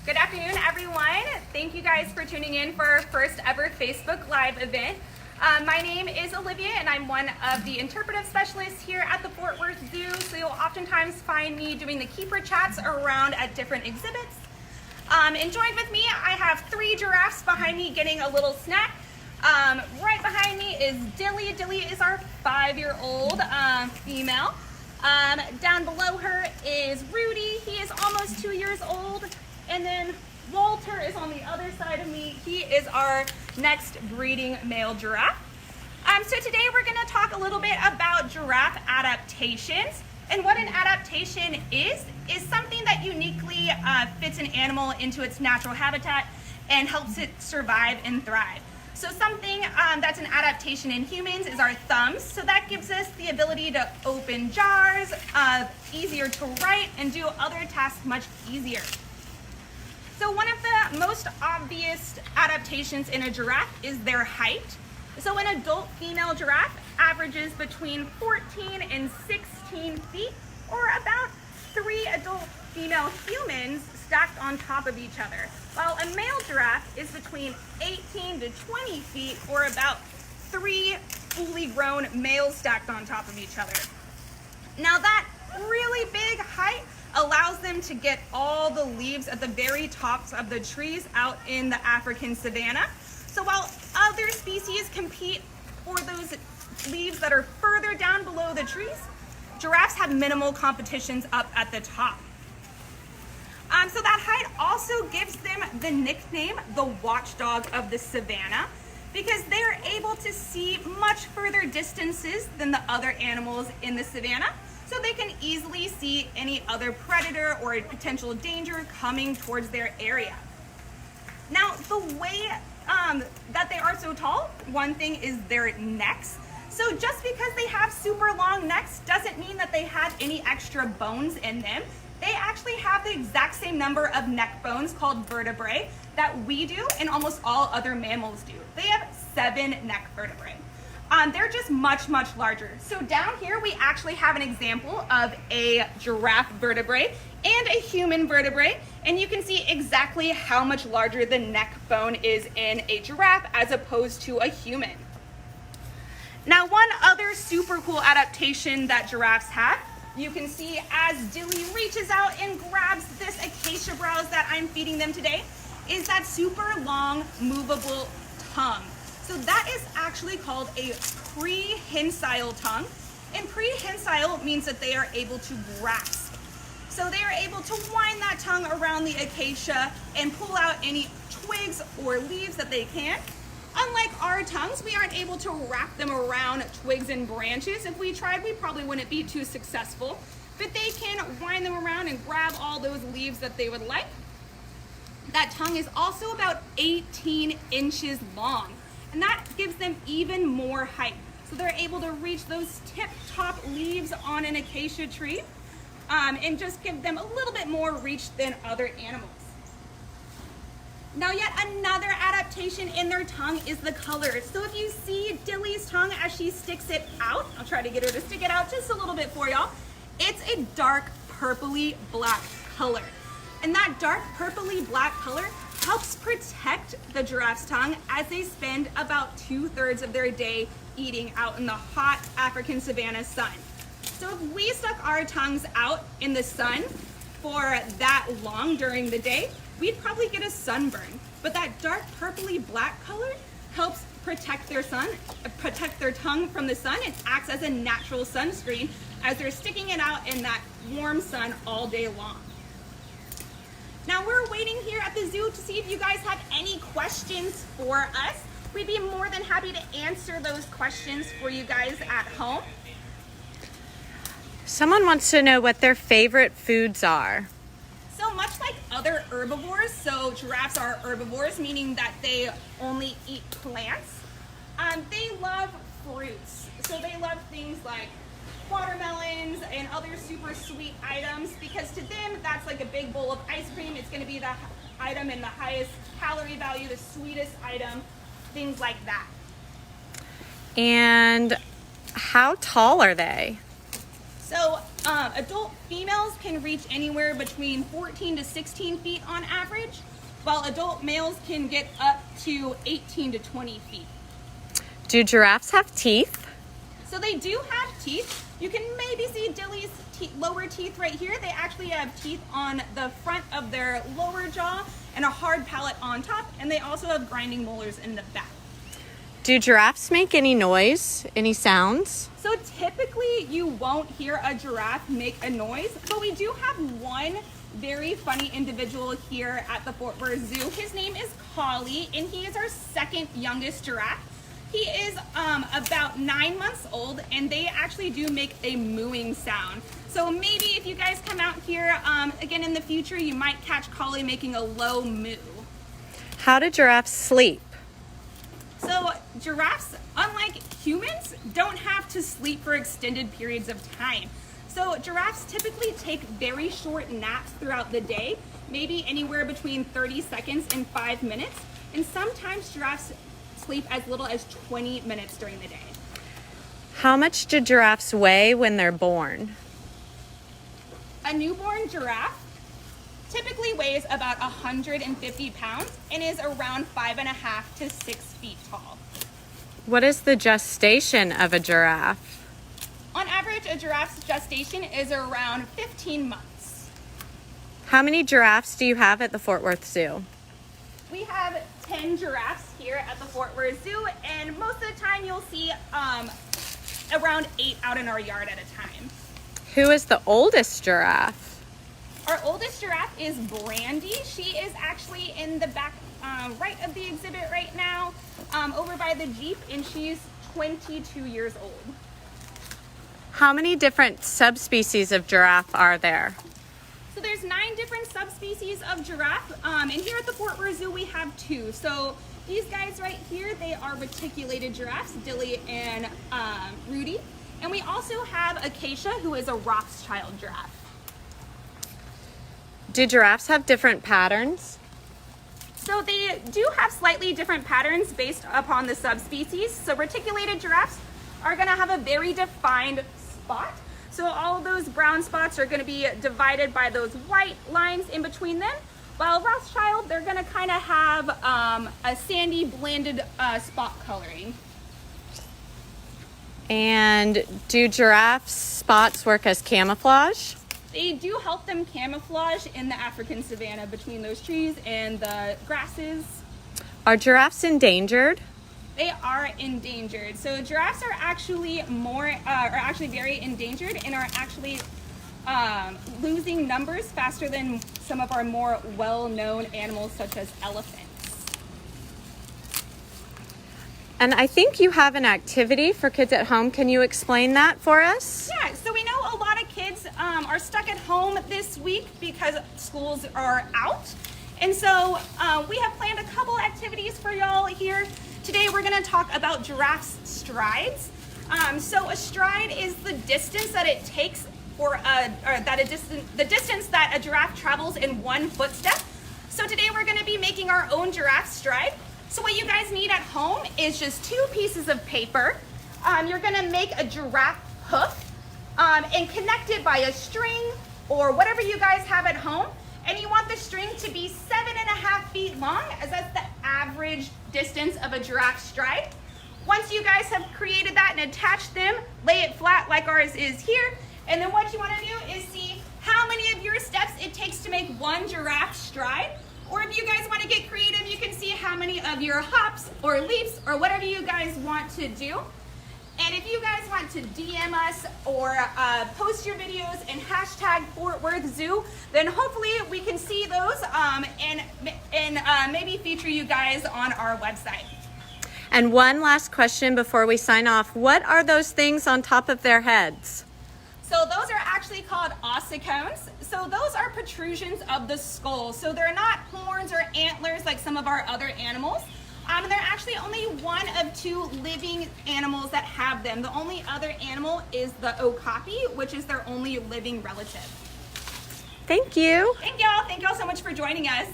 Good afternoon, everyone. Thank you guys for tuning in for our first ever Facebook Live event. My name is Olivia, and I'm one of the interpretive specialists here at the Fort Worth Zoo. So you'll oftentimes find me doing the keeper chats around at different exhibits. And joined with me, I have 3 giraffes behind me getting a little snack. Right behind me is Dilly. Dilly is our 5-year-old female. Down below her is Rudy. He is almost 2 years old. And then Walter is on the other side of me. He is our next breeding male giraffe. So today we're going to talk a little bit about giraffe adaptations. And what an adaptation is something that uniquely fits an animal into its natural habitat and helps it survive and thrive. So something that's an adaptation in humans is our thumbs. So that gives us the ability to open jars, easier to write, and do other tasks much easier. So one of the most obvious adaptations in a giraffe is their height. So an adult female giraffe averages between 14 and 16 feet, or about 3 adult female humans stacked on top of each other, while a male giraffe is between 18 to 20 feet, or about 3 fully grown males stacked on top of each other. Now that really big height allows them to get all the leaves at the very tops of the trees out in the African savanna. So while other species compete for those leaves that are further down below the trees, giraffes have minimal competitions up at the top. So that height also gives them the nickname, the watchdog of the savanna, because they're able to see much further distances than the other animals in the savanna. So they can easily see any other predator or potential danger coming towards their area. Now, the way that they are so tall, one thing is their necks. So just because they have super long necks doesn't mean that they have any extra bones in them. They actually have the exact same number of neck bones, called vertebrae, that we do and almost all other mammals do. They have 7 neck vertebrae. They're just much, much larger. So down here, we actually have an example of a giraffe vertebrae and a human vertebrae, and you can see exactly how much larger the neck bone is in a giraffe as opposed to a human. Now, one other super cool adaptation that giraffes have, you can see as Dilly reaches out and grabs this acacia browse that I'm feeding them today, is that super long, movable tongue. So that is actually called a prehensile tongue. And prehensile means that they are able to grasp. So they are able to wind that tongue around the acacia and pull out any twigs or leaves that they can. Unlike our tongues, we aren't able to wrap them around twigs and branches. If we tried, we probably wouldn't be too successful. But they can wind them around and grab all those leaves that they would like. That tongue is also about 18 inches long. And that gives them even more height. So they're able to reach those tip-top leaves on an acacia tree and just give them a little bit more reach than other animals. Now, yet another adaptation in their tongue is the color. So if you see Dilly's tongue as she sticks it out, I'll try to get her to stick it out just a little bit for y'all. It's a dark purpley black color. And that dark purpley black color helps protect the giraffe's tongue as they spend about 2/3 of their day eating out in the hot African savanna sun. So if we stuck our tongues out in the sun for that long during the day, we'd probably get a sunburn. But that dark purpley black color helps protect their tongue from the sun. It acts as a natural sunscreen as they're sticking it out in that warm sun all day long. Now we're waiting here at the zoo to see if you guys have any questions for us. We'd be more than happy to answer those questions for you guys at home. Someone wants to know what their favorite foods are. So much like other herbivores, so giraffes are herbivores, meaning that they only eat plants. They love fruits. So they love things like watermelons and other super sweet items, because to them that's like a big bowl of ice cream. It's going to be the item in the highest calorie value, the sweetest item, things like that. And how tall are they? So Adult females can reach anywhere between 14 to 16 feet on average, while adult males can get up to 18 to 20 feet. Do giraffes have teeth? So they do have teeth. You can maybe see Dilly's lower teeth right here. They actually have teeth on the front of their lower jaw and a hard palate on top, and they also have grinding molars in the back. Do giraffes make any noise, any sounds? So typically you won't hear a giraffe make a noise, but we do have one very funny individual here at the Fort Worth Zoo. His name is Collie, and he is our second youngest giraffe. He is about 9 months old, and they actually do make a mooing sound. So maybe if you guys come out here again in the future, you might catch Collie making a low moo. How do giraffes sleep? So giraffes, unlike humans, don't have to sleep for extended periods of time. So giraffes typically take very short naps throughout the day, maybe anywhere between 30 seconds and 5 minutes. And sometimes giraffes sleep as little as 20 minutes during the day. How much do giraffes weigh when they're born? A newborn giraffe typically weighs about 150 pounds and is around 5.5 to 6 feet tall. What is the gestation of a giraffe? On average, a giraffe's gestation is around 15 months. How many giraffes do you have at the Fort Worth Zoo? We have 10 giraffes here at the Fort Worth Zoo, and most of the time you'll see around 8 out in our yard at a time. Who is the oldest giraffe? Our oldest giraffe is Brandy. She is actually in the back right of the exhibit right now, over by the Jeep, and she's 22 years old. How many different subspecies of giraffe are there? So there's 9 different subspecies of giraffe, and here at the Fort Worth Zoo we have 2. So these guys right here, they are reticulated giraffes, Dilly and Rudy. And we also have Acacia, who is a Rothschild giraffe. Do giraffes have different patterns? So they do have slightly different patterns based upon the subspecies. So reticulated giraffes are going to have a very defined spot. So all those brown spots are going to be divided by those white lines in between them. While Rothschild, they're going to kind of have a sandy blended spot coloring. And do giraffe spots work as camouflage? They do help them camouflage in the African savanna between those trees and the grasses. Are giraffes endangered? They are endangered. So giraffes are actually very endangered and are actually losing numbers faster than some of our more well-known animals such as elephants. And I think you have an activity for kids at home. Can you explain that for us? Yeah, so we know a lot of kids are stuck at home this week because schools are out. And so we have planned a couple activities for y'all here. Today we're gonna talk about Giraffes Strides. So a stride is the distance that it takes the distance that a giraffe travels in one footstep. So today we're gonna be making our own giraffe stride. So what you guys need at home is just 2 pieces of paper. You're gonna make a giraffe hoof and connect it by a string or whatever you guys have at home. And you want the string to be 7.5 feet long, as that's the average distance of a giraffe stride. Once you guys have created that and attached them, lay it flat like ours is here. And then what you wanna do is see how many of your steps it takes to make one giraffe stride. Or if you guys want to get creative, you can see how many of your hops or leaps or whatever you guys want to do. And if you guys want to DM us or post your videos and hashtag Fort Worth Zoo, then hopefully we can see those and maybe feature you guys on our website. And one last question before we sign off. What are those things on top of their heads? So those are actually called ossicones. So those are protrusions of the skull. So they're not horns or antlers like some of our other animals. And they're actually only one of 2 living animals that have them. The only other animal is the okapi, which is their only living relative. Thank you. Thank y'all. Thank y'all so much for joining us.